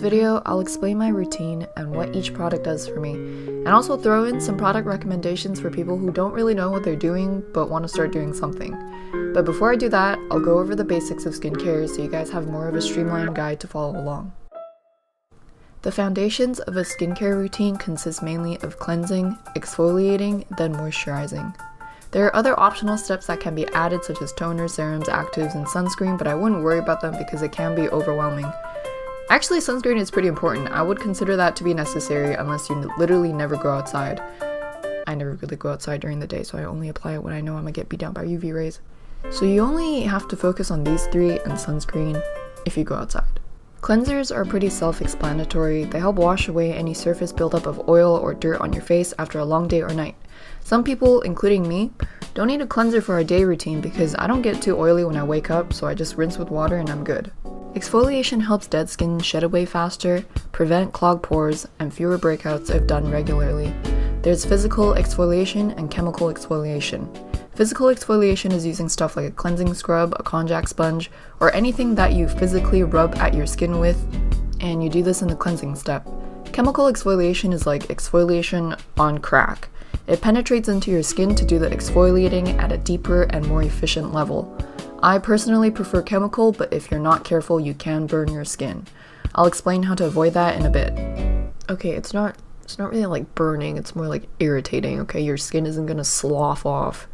video, I'll explain my routine and what each product does for me, and also throw in some product recommendations for people who don't really know what they're doing but want to start doing something. But before I do that, I'll go over the basics of skincare so you guys have more of a streamlined guide to follow along. The foundations of a skincare routine consist mainly of cleansing, exfoliating, then moisturizing. There are other optional steps that can be added such as toners, serums, actives, and sunscreen, but I wouldn't worry about them because it can be overwhelming. Actually, sunscreen is pretty important. I would consider that to be necessary unless you literally never go outside. I never really go outside during the day, so I only apply it when I know I'm gonna get beat down by UV rays. So you only have to focus on these three and sunscreen if you go outside. Cleansers are pretty self-explanatory. They help wash away any surface buildup of oil or dirt on your face after a long day or night. Some people, including me, don't need a cleanser for a day routine because I don't get too oily when I wake up, so I just rinse with water and I'm good. Exfoliation helps dead skin shed away faster, prevent clogged pores, and fewer breakouts if done regularly. There's physical exfoliation and chemical exfoliation. Physical exfoliation is using stuff like a cleansing scrub, a konjac sponge, or anything that you physically rub at your skin with, and you do this in the cleansing step. Chemical exfoliation is like exfoliation on crack. It penetrates into your skin to do the exfoliating at a deeper and more efficient level. I personally prefer chemical, but if you're not careful, you can burn your skin. I'll explain how to avoid that in a bit. Okay, it's not really like burning, it's more like irritating, okay? Your skin isn't gonna slough off.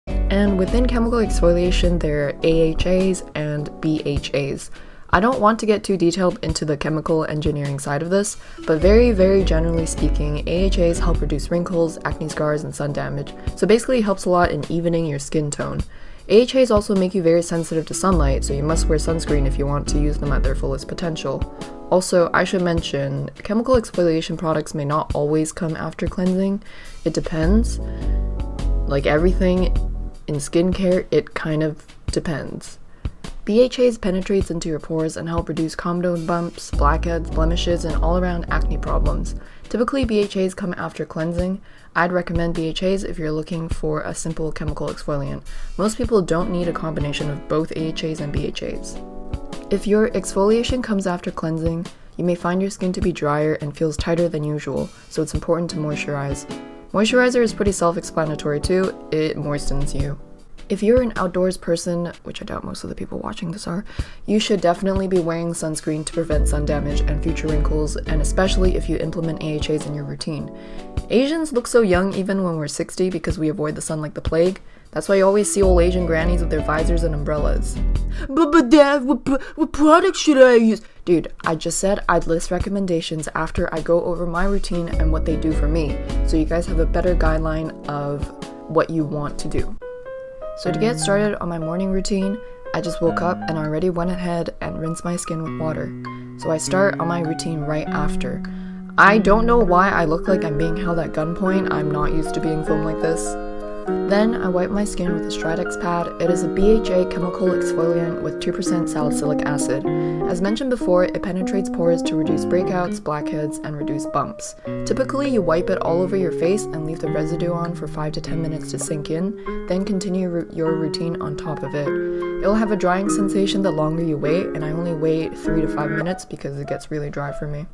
And within chemical exfoliation, there are AHAs and BHAs. I don't want to get too detailed into the chemical engineering side of this, but very generally speaking, AHAs help reduce wrinkles, acne scars, and sun damage, so basically it helps a lot in evening your skin tone. AHAs also make you very sensitive to sunlight, so you must wear sunscreen if you want to use them at their fullest potential. Also, I should mention, chemical exfoliation products may not always come after cleansing. It depends. Like everything in skincare, it kind of depends. BHAs penetrates into your pores and help reduce comedone bumps, blackheads, blemishes, and all-around acne problems. Typically, BHAs come after cleansing. I'd recommend BHAs if you're looking for a simple chemical exfoliant. Most people don't need a combination of both AHAs and BHAs. If your exfoliation comes after cleansing, you may find your skin to be drier and feels tighter than usual, so it's important to moisturize. Moisturizer is pretty self-explanatory too, it moistens you. If you're an outdoors person, which I doubt most of the people watching this are, you should definitely be wearing sunscreen to prevent sun damage and future wrinkles, and especially if you implement AHAs in your routine. Asians look so young even when we're 60 because we avoid the sun like the plague. That's why you always see old Asian grannies with their visors and umbrellas. But Dad, what product should I use? Dude, I just said I'd list recommendations after I go over my routine and what they do for me, so you guys have a better guideline of what you want to do. So to get started on my morning routine, I just woke up and already went ahead and rinsed my skin with water. So I start on my routine right after. I don't know why I look like I'm being held at gunpoint. I'm not used to being filmed like this. Then I wipe my skin with a stridex pad. It is a BHA chemical exfoliant with 2% salicylic acid. As mentioned before, it penetrates pores to reduce breakouts, blackheads, and reduce bumps. Typically, you wipe it all over your face and leave the residue on for 5 to 10 minutes to sink in, then continue your routine on top of it. It'll have a drying sensation the longer you wait, and I only wait 3 to 5 minutes because it gets really dry for me.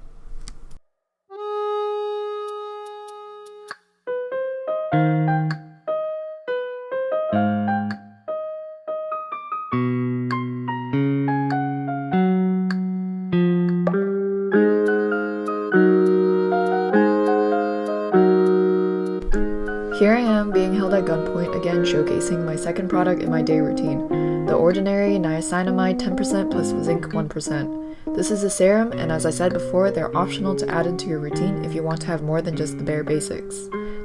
Here I am being held at gunpoint again, showcasing my second product in my day routine, the ordinary niacinamide 10% plus zinc 1%. This is a serum, and as I said before, they're optional to add into your routine if you want to have more than just the bare basics.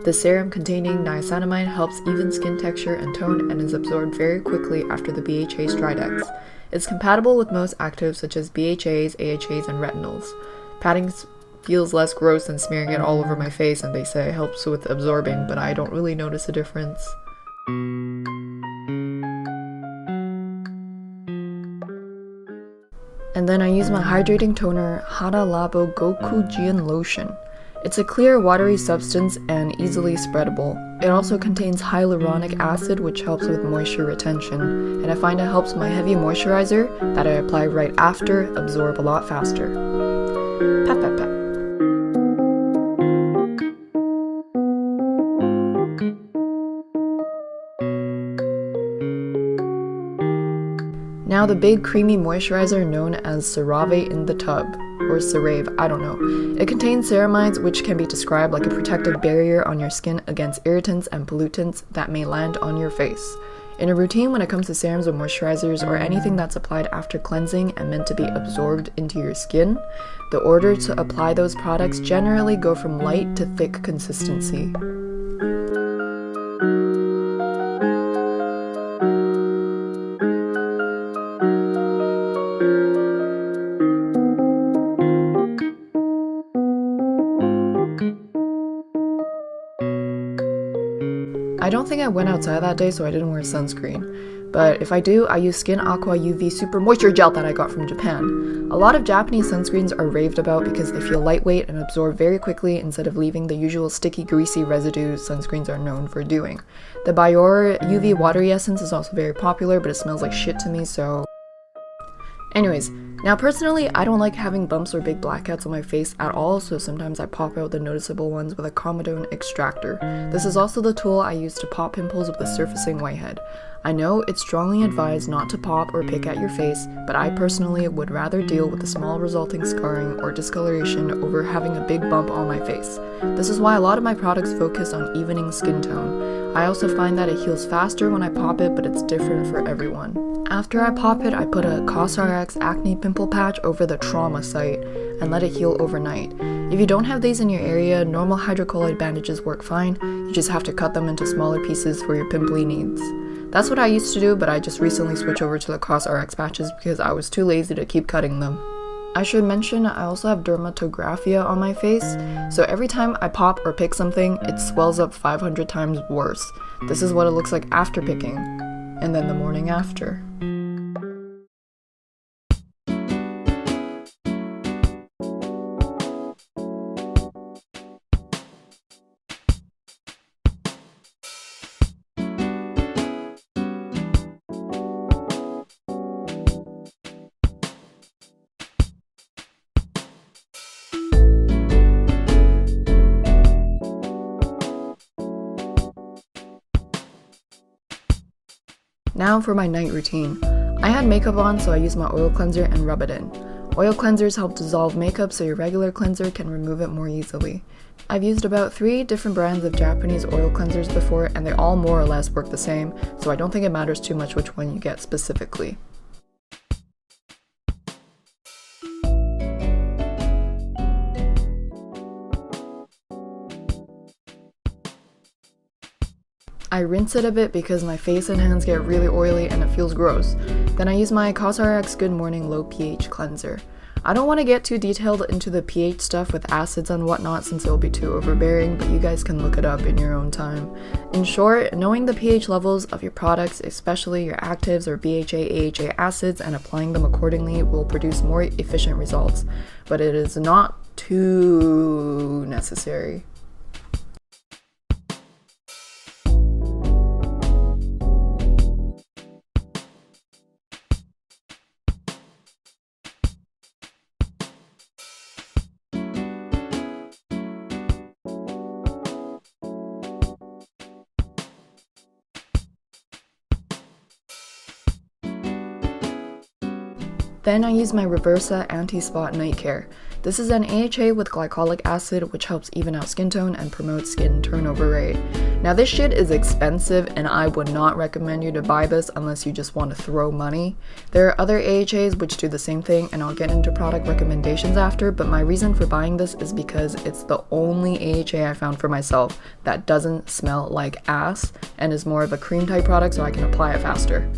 The serum containing niacinamide helps even skin texture and tone and is absorbed very quickly after the BHA stridex. It's compatible with most actives such as BHAs, AHAs, and retinols. Patting feels less gross than smearing it all over my face, and they say it helps with absorbing, but I don't really notice a difference. And then I use my hydrating toner, Hada Labo Gokujyun lotion. It's a clear, watery substance and easily spreadable. It also contains hyaluronic acid, which helps with moisture retention, and I find it helps my heavy moisturizer that I apply right after absorb a lot faster. Pat, pat, pat. Now the big creamy moisturizer known as cerave in the tub, or cerave, I don't know. It contains ceramides, which can be described like a protective barrier on your skin against irritants and pollutants that may land on your face. In a routine when it comes to serums or moisturizers or anything that's applied after cleansing and meant to be absorbed into your skin, the order to apply those products generally go from light to thick consistency. I don't think I went outside that day, so I didn't wear sunscreen. But if I do, I use Skin Aqua UV Super Moisture Gel that I got from Japan. A lot of Japanese sunscreens are raved about because they feel lightweight and absorb very quickly instead of leaving the usual sticky, greasy residue sunscreens are known for doing. The Biore UV Watery Essence is also very popular, but it smells like shit to me, so... Anyways, now personally, I don't like having bumps or big blackouts on my face at all, so sometimes I pop out the noticeable ones with a comedone extractor. This is also the tool I use to pop pimples with a surfacing whitehead. I know it's strongly advised not to pop or pick at your face, but I personally would rather deal with the small resulting scarring or discoloration over having a big bump on my face. This is why a lot of my products focus on evening skin tone. I also find that it heals faster when I pop it, but it's different for everyone. After I pop it, I put a cosrx acne pimple patch over the trauma site and let it heal overnight. If you don't have these in your area, normal hydrocolloid bandages work fine. You just have to cut them into smaller pieces for your pimply needs. That's what I used to do, but I just recently switched over to the cosrx patches because I was too lazy to keep cutting them. I should mention I also have dermatographia on my face, so every time I pop or pick something, it swells up 500 times worse. This is what it looks like after picking, and then the morning after. Now for my night routine. I had makeup on, so I used my oil cleanser and rub it in. Oil cleansers help dissolve makeup so your regular cleanser can remove it more easily. I've used about 3 different brands of Japanese oil cleansers before, and they all more or less work the same, so I don't think it matters too much which one you get specifically. I rinse it a bit because my face and hands get really oily and it feels gross. Then I use my cosrx Good Morning Low pH cleanser. I don't want to get too detailed into the pH stuff with acids and whatnot since it'll be too overbearing, but you guys can look it up in your own time. In short, knowing the pH levels of your products, especially your actives or BHA, AHA acids, and applying them accordingly will produce more efficient results, but it is not too necessary. Then I use my Reversa Anti-Spot Nightcare. This is an AHA with glycolic acid, which helps even out skin tone and promotes skin turnover rate. Now this shit is expensive and I would not recommend you to buy this unless you just want to throw money. There are other AHAs which do the same thing and I'll get into product recommendations after, but my reason for buying this is because it's the only AHA I found for myself that doesn't smell like ass and is more of a cream type product so I can apply it faster.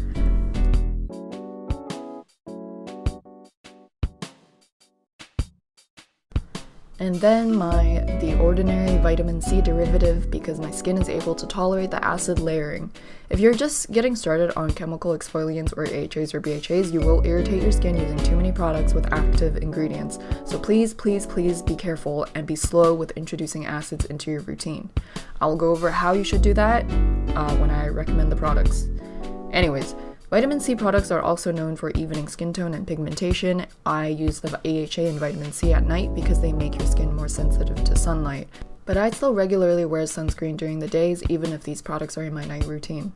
And then the ordinary vitamin C derivative because my skin is able to tolerate the acid layering. If you're just getting started on chemical exfoliants or AHAs or BHAs, you will irritate your skin using too many products with active ingredients. So please, please, please be careful and be slow with introducing acids into your routine. I'll go over how you should do that when I recommend the products. Anyways, vitamin C products are also known for evening skin tone and pigmentation. I use the AHA and vitamin C at night because they make your skin more sensitive to sunlight. But I still regularly wear sunscreen during the days, even if these products are in my night routine.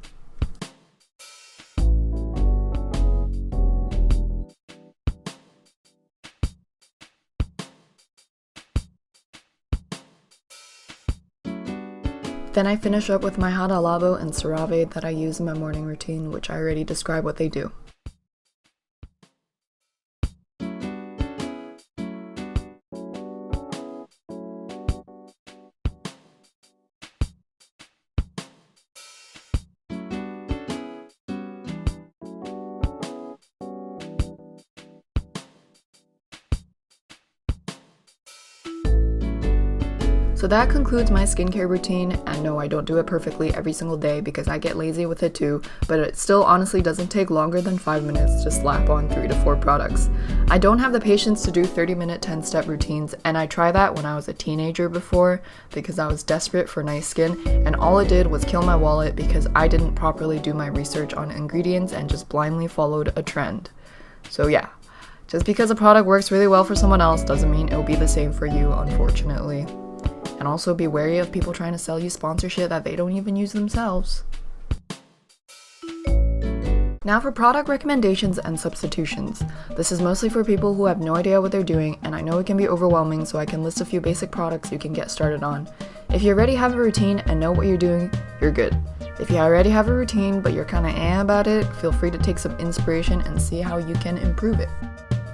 Then I finish up with my hada, labo, and cerave that I use in my morning routine, which I already described what they do. So that concludes my skincare routine, and no, I don't do it perfectly every single day because I get lazy with it too, but it still honestly doesn't take longer than 5 minutes to slap on 3 to 4 products. I don't have the patience to do 30-minute 10-step routines, and I tried that when I was a teenager before because I was desperate for nice skin, and all it did was kill my wallet because I didn't properly do my research on ingredients and just blindly followed a trend. So yeah, just because a product works really well for someone else doesn't mean it'll be the same for you, unfortunately. And also be wary of people trying to sell you sponsorship that they don't even use themselves. Now for product recommendations and substitutions. This is mostly for people who have no idea what they're doing, and I know it can be overwhelming, so I can list a few basic products you can get started on. If you already have a routine and know what you're doing, you're good. If you already have a routine but you're kinda about it, feel free to take some inspiration and see how you can improve it.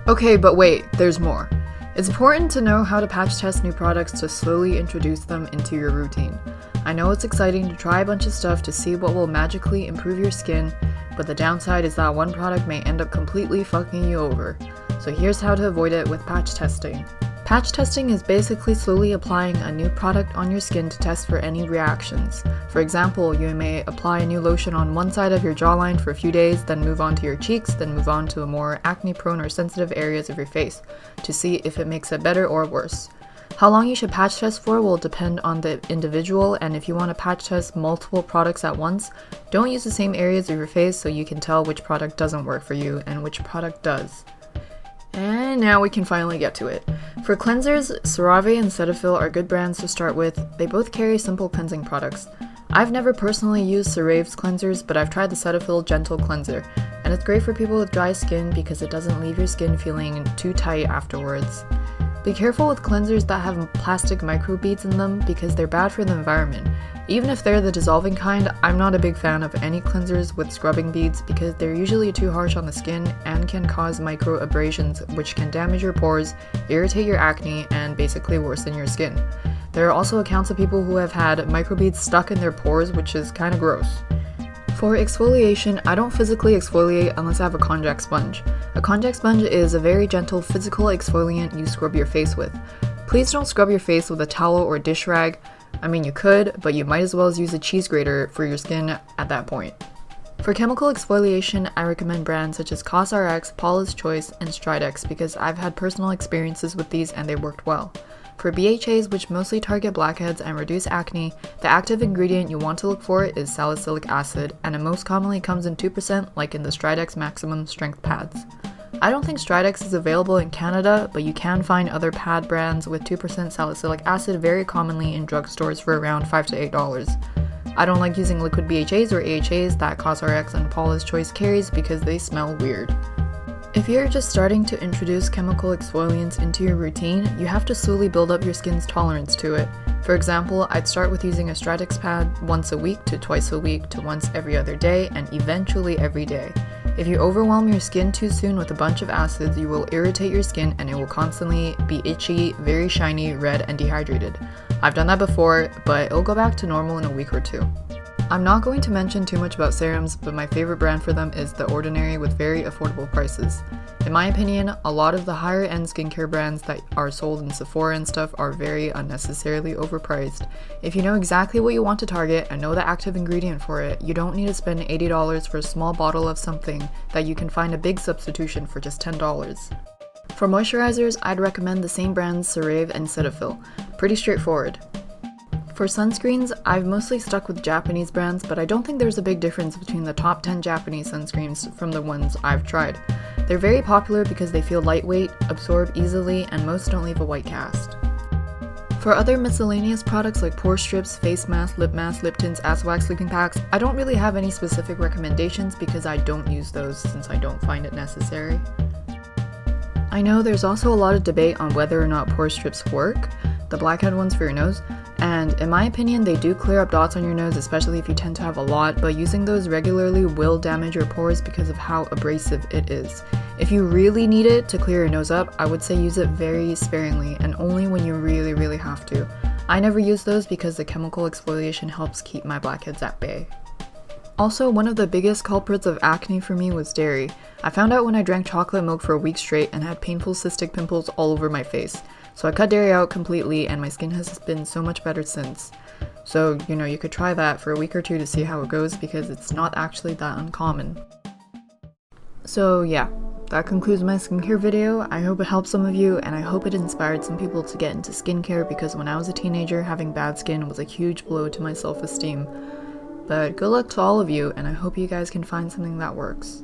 Okay, but wait, there's more. It's important to know how to patch test new products to slowly introduce them into your routine. I know it's exciting to try a bunch of stuff to see what will magically improve your skin, but the downside is that one product may end up completely fucking you over. So here's how to avoid it with patch testing. Patch testing is basically slowly applying a new product on your skin to test for any reactions. For example, you may apply a new lotion on one side of your jawline for a few days, then move on to your cheeks, then move on to more acne-prone or sensitive areas of your face to see if it makes it better or worse. How long you should patch test for will depend on the individual, and if you want to patch test multiple products at once, don't use the same areas of your face so you can tell which product doesn't work for you and which product does. And now we can finally get to it. For cleansers, CeraVe and Cetaphil are good brands to start with. They both carry simple cleansing products. I've never personally used CeraVe's cleansers, but I've tried the Cetaphil Gentle Cleanser, and it's great for people with dry skin because it doesn't leave your skin feeling too tight afterwards. Be careful with cleansers that have plastic microbeads in them because they're bad for the environment. Even if they're the dissolving kind, I'm not a big fan of any cleansers with scrubbing beads because they're usually too harsh on the skin and can cause micro abrasions, which can damage your pores, irritate your acne, and basically worsen your skin. There are also accounts of people who have had microbeads stuck in their pores, which is kinda gross. For exfoliation, I don't physically exfoliate unless I have a konjac sponge. A konjac sponge is a very gentle physical exfoliant you scrub your face with. Please don't scrub your face with a towel or dish rag. I mean, you could, but you might as well use a cheese grater for your skin at that point. For chemical exfoliation, I recommend brands such as cosrx, Paula's Choice, and stridex because I've had personal experiences with these and they worked well. For BHAs, which mostly target blackheads and reduce acne, the active ingredient you want to look for is salicylic acid, and it most commonly comes in 2% like in the Stridex Maximum Strength pads. I don't think Stridex is available in Canada, but you can find other pad brands with 2% salicylic acid very commonly in drugstores for around $5 to $8. I don't like using liquid BHAs or AHAs that cosrx and Paula's Choice carries because they smell weird. If you're just starting to introduce chemical exfoliants into your routine, you have to slowly build up your skin's tolerance to it. For example, I'd start with using a Stridex pad once a week to twice a week to once every other day and eventually every day. If you overwhelm your skin too soon with a bunch of acids, you will irritate your skin and it will constantly be itchy, very shiny, red, and dehydrated. I've done that before, but it'll go back to normal in a week or two. I'm not going to mention too much about serums, but my favorite brand for them is The Ordinary with very affordable prices. In my opinion, a lot of the higher end skincare brands that are sold in Sephora and stuff are very unnecessarily overpriced. If you know exactly what you want to target and know the active ingredient for it, you don't need to spend $80 for a small bottle of something that you can find a big substitution for just $10. For moisturizers, I'd recommend the same brands CeraVe and Cetaphil. Pretty straightforward. For sunscreens, I've mostly stuck with Japanese brands, but I don't think there's a big difference between the top 10 Japanese sunscreens from the ones I've tried. They're very popular because they feel lightweight, absorb easily, and most don't leave a white cast. For other miscellaneous products like pore strips, face masks, lip tints, acid wax sleeping packs, I don't really have any specific recommendations because I don't use those since I don't find it necessary. I know there's also a lot of debate on whether or not pore strips work, the blackhead ones for your nose, and in my opinion they do clear up dots on your nose, especially if you tend to have a lot, but using those regularly will damage your pores because of how abrasive it is. If you really need it to clear your nose up, I would say use it very sparingly and only when you really have to. I never use those because the chemical exfoliation helps keep my blackheads at bay. Also, one of the biggest culprits of acne for me was dairy. I found out when I drank chocolate milk for a week straight and had painful cystic pimples all over my face. So I cut dairy out completely and my skin has been so much better since. So, you could try that for a week or two to see how it goes because it's not actually that uncommon. So yeah, that concludes my skincare video. I hope it helped some of you and I hope it inspired some people to get into skincare because when I was a teenager, having bad skin was a huge blow to my self-esteem. But good luck to all of you and I hope you guys can find something that works.